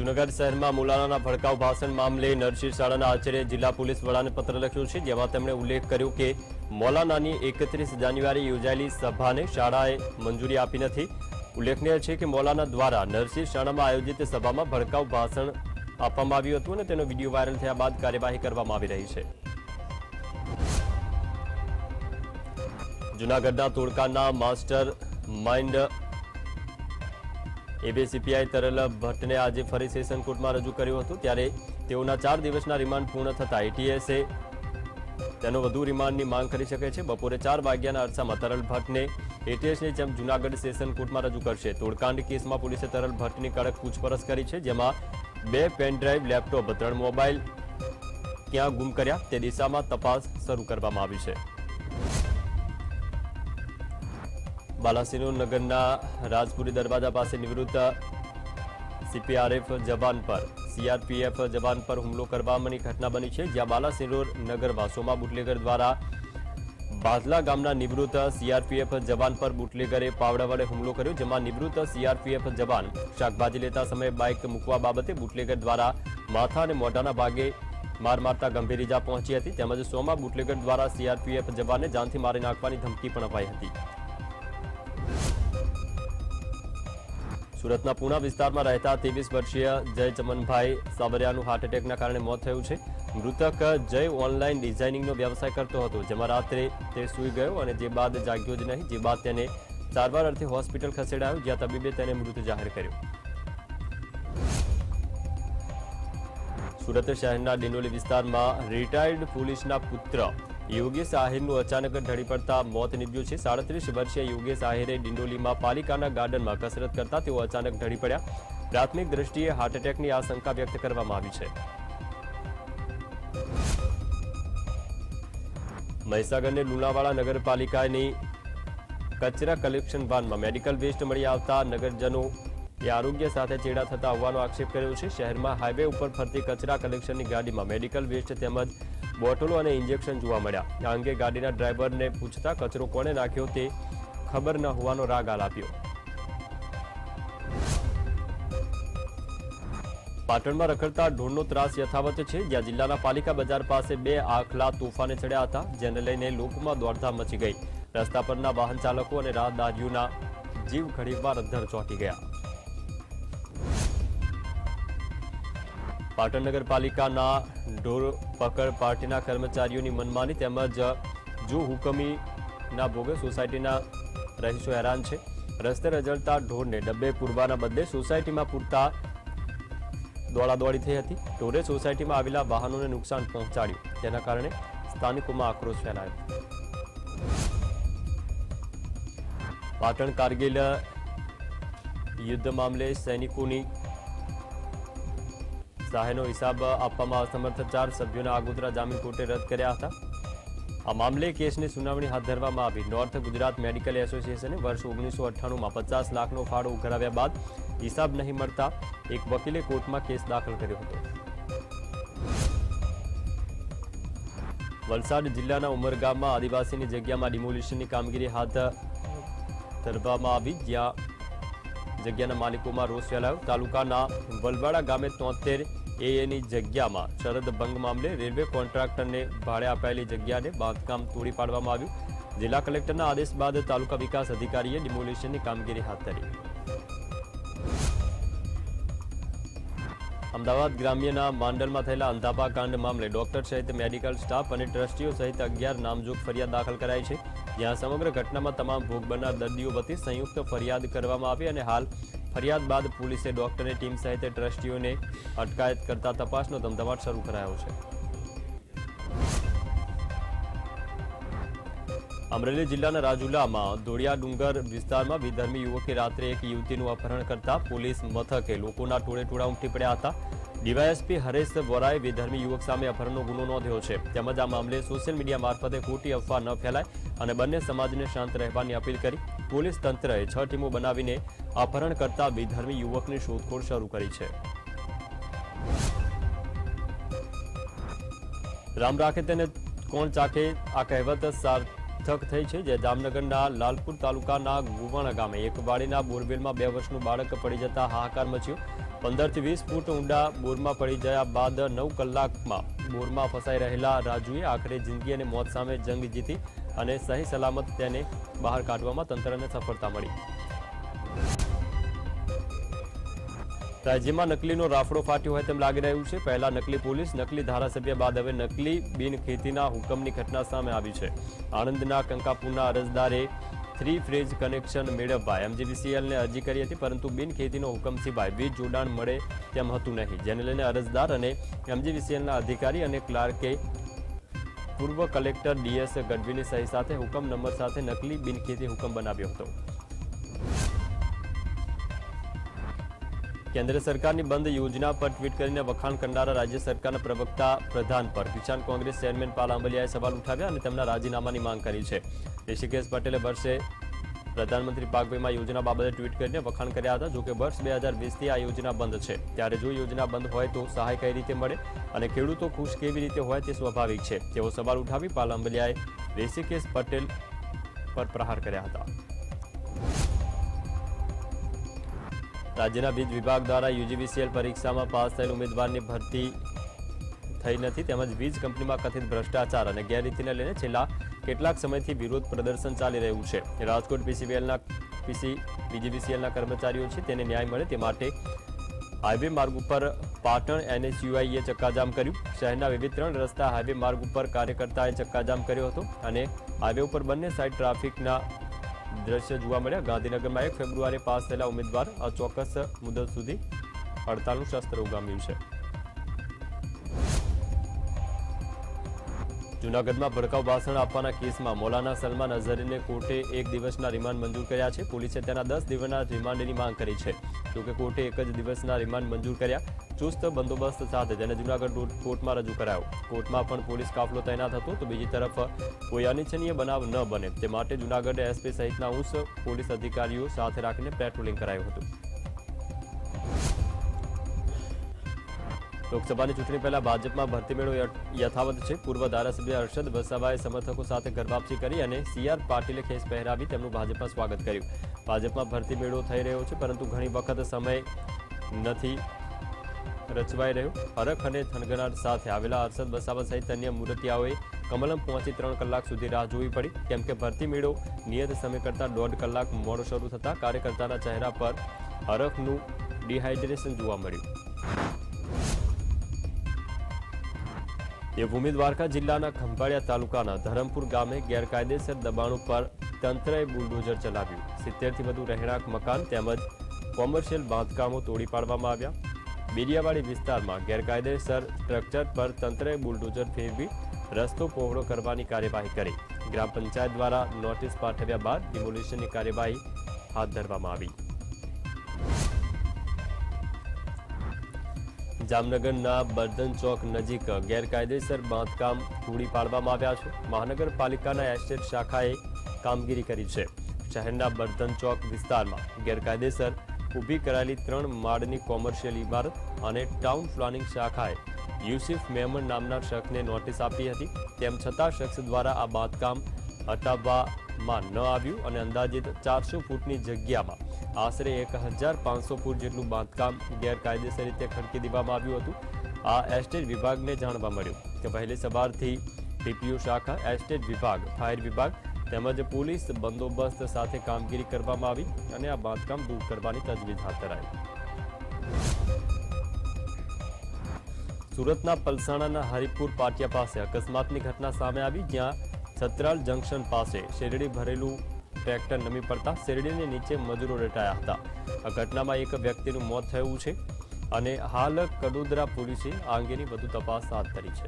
જૂનાગઢ શહેરમાં મૌલાનાના ભડકાઉ ભાષણ મામલે નરસિંહ શાળાના આચાર્ય જિલ્લા પોલીસ વડાને પત્ર લખ્યો છે, જેમાં તેમણે ઉલ્લેખ કર્યો કે મૌલાનાની 31 જાન્યુઆરી યોજાયેલી સભાને શાળાએ મંજૂરી આપી નથી। ઉલ્લેખનીય છે કે મૌલાના દ્વારા નરસિંહ શાળામાં આયોજિત સભામાં ભડકાઉ ભાષણ આપવામાં આવ્યું હતું અને તેનો વિડીયો વાયરલ થયા બાદ કાર્યવાહી કરવામાં આવી રહી છે। જૂનાગઢના તોડકાના માસ્ટર માઇન્ડ એબીસીપીઆઈ તરલ ભટ્ટને આજે ફરી સેશન કોર્ટમાં રજૂ કર્યું હતું, ત્યારે તેઓના 4 દિવસના રિમાન્ડ પૂર્ણ થતા એટીએસે તેનો વધુ રિમાન્ડની માંગ કરી શકે છે। બપોરે 4 વાગ્યાના અરસામાં તરલ ભટ્ટને એટીએસની જેમ જૂનાગઢ સેશન કોર્ટમાં રજૂ કરશે। તોડકાંડ કેસમાં પોલીસે તરલ ભટ્ટની કડક પૂછપરછ કરી છે, જેમાં 2 પેનડ્રાઈવ, લેપટોપ, 3 મોબાઈલ ક્યાં ગુમ કર્યા તે દિશામાં તપાસ શરૂ કરવામાં આવી છે। બાલાસિનોર નગરના રાજપુરી દરવાજા પાસે નિવૃત્ત સીપીઆરએફ જવાન પર સીઆરપીએફ જવાન પર હુમલો કરવાની ઘટના બની છે, જ્યાં બાલાસિનોર નગરમાં સોમા બુટલેગર દ્વારા બાદલા ગામના નિવૃત્ત સીઆરપીએફ જવાન પર બુટલેગરે પાવડા વડે હુમલો કર્યો, જેમાં નિવૃત્ત સીઆરપીએફ જવાન શાકભાજી લેતા સમયે બાઇક મૂકવા બાબતે બુટલેગર દ્વારા માથા અને મોઢાના ભાગે માર મારતા ગંભીર ઇજા પહોંચી હતી। તેમજ સોમા બુટલેગર દ્વારા સીઆરપીએફ જવાનને જાનથી મારી નાખવાની ધમકી પણ અપાઈ હતી। સુરતના પૂણા વિસ્તારમાં રહેતા 23 વર્ષીય જય ચમનભાઈ સાવરિયાનું હાર્ટ એટેકના કારણે મોત થયું છે। મૃતક જય ઓનલાઈન ડિઝાઇનિંગનો વ્યવસાય કરતો હતો, જેમાં રાત્રે તે સૂઈ ગયો અને જે બાદ જાગ્યો જ નહીં, જે બાદ તેને સારવાર અર્થે હોસ્પિટલ ખસેડાયો, જ્યાં તબીબે તેને મૃત જાહેર કર્યો। સુરત શહેરના ડિંડોલી વિસ્તારમાં રિટાયર્ડ પોલીસના પુત્ર યોગેશ આહિરનું અચાનક ઢળી પડતા મોત નીપજ્યું છે। 37 વર્ષીય યોગેશ આહિરે ડિંડોલીમાં પાલિકાના ગાર્ડનમાં કસરત કરતા તેઓ અચાનક ઢળી પડ્યા। પ્રાથમિક દ્રષ્ટિએ હાર્ટ એટેકની આશંકા વ્યક્ત કરવામાં આવી છે। મહીસાગરની લુણાવાડા નગરપાલિકાની કચરા કલેક્શન વાનમાં મેડિકલ વેસ્ટ મળી આવતા નગરજનો આરોગ્ય સાથે ચેડા થતા હોવાનો આક્ષેપ કર્યો છે। શહેરમાં હાઈવે ઉપર ફરતી કચરા કલેક્શનની ગાડીમાં મેડિકલ વેસ્ટ તેમજ બોટલો અને ઇન્જેક્શન જોવા મળ્યા। આ અંગે ગાડીના ડ્રાઈવરને પૂછતા કચરો કોણે નાખ્યો તે ખબર ન હોવાનો રાગ આલાપ્યો। પાટણમાં રખડતા ઢોરનો ત્રાસ યથાવત છે, જ્યાં જિલ્લાના પાલિકા બજાર પાસે 2 આખલા તોફાને ચડ્યા હતા, જેને લઈને લોકોમાં દોડધામ મચી ગઈ। રસ્તા પરના વાહન ચાલકો અને રાહદારીઓના જીવ ઘડીવાર અદ્ધર ચોંટી ગયા। પાટણ નગરપાલિકાના ઢોર પકડ પાર્ટીના કર્મચારીઓની મનમાની તેમજ જો હુકમીના ભોગે સોસાયટીના રહીશો હેરાન છે। રસ્તે રઝળતા ઢોરને ડબ્બે પૂરવાના બદલે સોસાયટીમાં પૂરતા દોડાદોડી થઈ હતી। ઢોરે સોસાયટીમાં આવેલા વાહનોને નુકસાન પહોંચાડ્યું, જેના કારણે સ્થાનિકોમાં આક્રોશ ફેલાયો। પાટણ કારગિલ યુદ્ધ મામલે સૈનિકોની સહાયનો હિસાબ આપવામાં અસમર્થ 4 સભ્યોના આગોતરા જામીન કોર્ટે રદ કર્યા હતા। આ મામલે કેસની સુનાવણી હાથ ધરવામાં આવી। નોર્થ ગુજરાત મેડિકલ એસોસિએશને વર્ષ 1998માં 50 લાખનો ફાળો ઉઘરાવ્યા બાદ હિસાબ નહીં મળતા એક વકીલે કોર્ટમાં કેસ દાખલ કર્યો હતો। વલસાડ જિલ્લાના ઉમરગામમાં આદિવાસીની જગ્યામાં ડિમોલિશનની કામગીરી હાથ ધરવામાં આવી, જ્યાં જગ્યાના માલિકોમાં રોષ ફેલાયો। તાલુકાના વલવાડા ગામે 73 એની જગ્યામાં શરદ ભંગ મામલે રેલવે કોન્ટ્રાક્ટરને ભાડે અપાયેલી જગ્યાને બાંધકામ તોડી પાડવામાં આવ્યું। જિલ્લા કલેક્ટરના આદેશ બાદ તાલુકા વિકાસ અધિકારીએ ડિમોલિશનની કામગીરી હાથ ધરી। અમદાવાદ ગ્રામ્યના માંડલમાં થયેલા અંધાપા કાંડ મામલે ડોક્ટર સહિત મેડિકલ સ્ટાફ અને ટ્રસ્ટીઓ સહિત 11 નામજોગ ફરિયાદ દાખલ કરાઈ છે, જ્યાં સમગ્ર ઘટનામાં તમામ ભોગ બનનાર દર્દીઓ વતી સંયુક્ત ફરિયાદ કરવામાં આવી અને હાલ ફરિયાદ બાદ પોલીસે ડોક્ટરની ટીમ સહિત ટ્રસ્ટીઓને અટકાયત કરતા તપાસનો ધમધમાટ શરૂ કરાયો છે। અમરેલી જિલ્લાના રાજુલામાં ધોળિયા ડુંગર વિસ્તારમાં વિધર્મી યુવકે રાત્રે એક યુવતીનું અપહરણ કરતા પોલીસ મથકે લોકોના ટોળેટોળા ઉમટી પડ્યા હતા। ડીવાયએસપી હરેશ વોરાએ વિધર્મી યુવક સામે અપહરણનો ગુનો નોંધ્યો છે, તેમજ આ મામલે સોશિયલ મીડિયા મારફતે ખોટી અફવા ન ફેલાય અને બંને સમાજને શાંત રહેવાની અપીલ કરી। પોલીસ તંત્રએ 6 ટીમો બનાવીને અપહરણ કરતા વિધર્મી યુવકની શોધખોળ શરૂ કરી છે। રામ રાખે તેને કોણ ચાખે આ કહેવત સાર્થક થઈ છે, જે જામનગરના લાલપુર તાલુકાના ગુવાણા ગામે એક વાડીના બોરવેલમાં 2 વર્ષનું બાળક પડી જતા હાહાકાર મચ્યો। 15 થી 20 ફૂટ ઊંડા બોરમાં પડી ગયા બાદ 9 કલાકમાં બોરમાં ફસાઈ રહેલા રાજુએ આખરે જિંદગી અને મોત સામે જંગ જીતી અને સહી સલામત તેને બહાર કાઢવામાં તંત્રને સફળતા મળી. રાજ્યમાં નકલીનો રાફડો ફાટ્યો હોય તેમ લાગી રહ્યું છે. પહેલા નકલી પોલીસ, નકલી ધારાસભ્ય બાદ હવે નકલી બિનખેતીના હુકમની ઘટના સામે આવી છે. આણંદના કંકાપુરના અરજદારે 3 ફેઝ કનેક્શન મેળવવા MGVCLને અરજી કરી હતી, પરંતુ બિનખેતીનો હુકમ સિવાય વીજ જોડાણ મળે તેમ હતું નહીં, જેને લઈને અરજદાર અને MGVCLના અધિકારી અને ક્લાર્કે પૂર્વ કલેક્ટર DS ગઢવીની સહી સાથે હુકમ નંબર સાથે નકલી બિનખેતી હુકમ બનાવ્યો હતો. કેન્દ્ર સરકારની બંધ યોજના પર ટ્વીટ કરીને વખાણ કરનારા રાજ્ય સરકારના પ્રવક્તા પ્રધાન પર કિસાન કોંગ્રેસ ચેરમેન પાલ આંબલિયાએ સવાલ ઉઠાવ્યા અને તેમના રાજીનામાની માંગ કરી છે. ઋષિકેશ પટેલે વર્ષે પ્રધાનમંત્રી પાક વીમા યોજના બાબતે ટ્વીટ કરીને વખાણ કર્યા હતા. જોકે વર્ષ 2020થી આ યોજના બંધ છે, ત્યારે જો યોજના બંધ હોય તો સહાય કઈ રીતે મળે અને ખેડૂતો ખુશ કેવી રીતે હોય તે સ્વાભાવિક છે તેવો સવાલ ઉઠાવી પાલ આંબલિયાએ ઋષિકેશ પટેલ પર પ્રહાર કર્યા હતા. રાજ્યના વીજ વિભાગ દ્વારા UGVCL પરીક્ષામાં પાસ થયેલ ઉમેદવારની ભરતી થઈ નથી, તેમજ વીજ કંપનીમાં કથિત ભ્રષ્ટાચાર અને ગેરરીતિને લઈને છેલ્લા કેટલાક સમયથી વિરોધ પ્રદર્શન ચાલી રહ્યું છે. રાજકોટ UGVCLના કર્મચારીઓ છે તેને ન્યાય મળે તે માટે હાઈવે માર્ગ ઉપર પાટણ NSUIએ ચક્કાજામ કર્યું. શહેરના વિવિધ 3 રસ્તા હાઈવે માર્ગ ઉપર કાર્યકર્તાએ ચક્કાજામ કર્યો હતો અને હાઈવે ઉપર બંને સાઈડ ટ્રાફિકના દ્રશ્ય જોવા મળ્યા. ગાંધીનગરમાં 1 ફેબ્રુઆરીએ પાસ થયેલા ઉમેદવાર અચોક્કસ મુદત સુધી હડતાલનું શસ્ત્ર ઉગામ્યું છે. જૂનાગઢમાં ભડકાઉ ભાષણ આપવાના કેસમાં મૌલાના સલમાન અઝહરીને કોર્ટે 1 દિવસના રિમાન્ડ મંજૂર કર્યા છે. પોલીસે તેના 10 દિવસના રિમાન્ડની માંગ કરી છે. જોકે કોર્ટે 1 જ દિવસના રિમાન્ડ મંજૂર કર્યા. ચુસ્ત બંદોબસ્ત સાથે તેને જૂનાગઢ કોર્ટમાં રજૂ કરાયો. કોર્ટમાં પણ પોલીસ કાફલો તૈનાત હતો, તો બીજી તરફ કોઈ અનિચ્છનીય બનાવ ન બને તે માટે જૂનાગઢ SP સહિતના ઉચ્ચ પોલીસ અધિકારીઓ સાથે રાખીને પેટ્રોલિંગ કરાયું હતું. લોકસભાની ચૂંટણી પહેલા ભાજપમાં ભરતી મેળો યથાવત છે. પૂર્વ ધારાસભ્ય હર્ષદ વસાવાએ સમર્થકો સાથે ઘર વાપસી કરી અને CR પાટીલે ખેસ પહેરાવી તેમનું ભાજપમાં સ્વાગત કર્યું. ભાજપમાં ભરતી મેળો થઈ રહ્યો છે, પરંતુ ઘણી વખત સમય નથી રચવાઈ રહ્યો. હરખ અને થનગનાટ સાથે આવેલા હર્ષદ વસાવા સહિત અન્ય મૂર્તિયાઓએ કમલમ પહોંચી 3 કલાક સુધી રાહ જોવી પડી, કેમ કે ભરતી મેળો નિયત સમય કરતાં 1.5 કલાક મોડો શરૂ થતા કાર્યકર્તાના ચહેરા પર હરખનું ડિહાઇડ્રેશન જોવા મળ્યું. દેવભૂમિ દ્વારકા જિલ્લાના ખંભાળિયા તાલુકાના ધરમપુર ગામે ગેરકાયદેસર દબાણો પર તંત્રએ બુલડોઝર ચલાવ્યું. 70 થી વધુ રહેણાંક મકાન તેમજ કોમર્શિયલ બાંધકામો તોડી પાડવામાં આવ્યા. બેડિયાવાડી વિસ્તારમાં ગેરકાયદેસર સ્ટ્રક્ચર પર તંત્રએ બુલડોઝર ફેરવી રસ્તો પહોળો કરવાની કાર્યવાહી કરી. ગ્રામ પંચાયત દ્વારા નોટિસ પાઠવ્યા બાદ ડિમોલિશનની કાર્યવાહી હાથ ધરવામાં આવી. જામનગરના બર્ધન ચોક નજીક ગેરકાયદેસર બાંધકામ તોડી પાડવામાં આવ્યા છે. મહાનગરપાલિકાના એસ્ટેટ શાખાએ કામગીરી કરી છે. શહેરના બર્ધન ચોક વિસ્તારમાં ગેરકાયદેસર ઊભી કરાયેલી 3 માળની કોમર્શિયલ ઇમારત અને ટાઉન પ્લાનિંગ શાખાએ યુસુફ મેમન નામના શખ્સને નોટિસ આપી હતી. તેમ છતાં શખ્સ દ્વારા આ બાંધકામ હટાવવામાં ન આવ્યું અને અંદાજિત 400 ફૂટની જગ્યામાં આશરે 1500 ફૂટ જેટલું બાંધકામ ગેરકાયદેસર રીતે ખડકી દેવામાં આવ્યું હતું. આ એસ્ટેટ વિભાગને જાણવા મળ્યું કે વહેલી સવારથી TPO શાખા, એસ્ટેટ વિભાગ, ફાયર વિભાગ તેમજ પોલીસ બંદોબસ્ત સાથે કામગીરી કરવામાં આવી અને આ બાંધકામ દૂર કરવાની તજવીજ હાથ ધરાઈ. સુરતના પલસાણાના હરિપુર પાટિયા પાસે અકસ્માતની ઘટના સામે આવી, જ્યાં છત્રાલ જંકશન પાસે શેરડી ભરેલું ટ્રેક્ટર નમી પડતા શેરડીની નીચે મજૂરો દટાયા હતા. આ ઘટનામાં એક વ્યક્તિનું મોત થયું છે અને હાલ કડોદરા પોલીસે આ અંગેની વધુ તપાસ હાથ ધરી છે.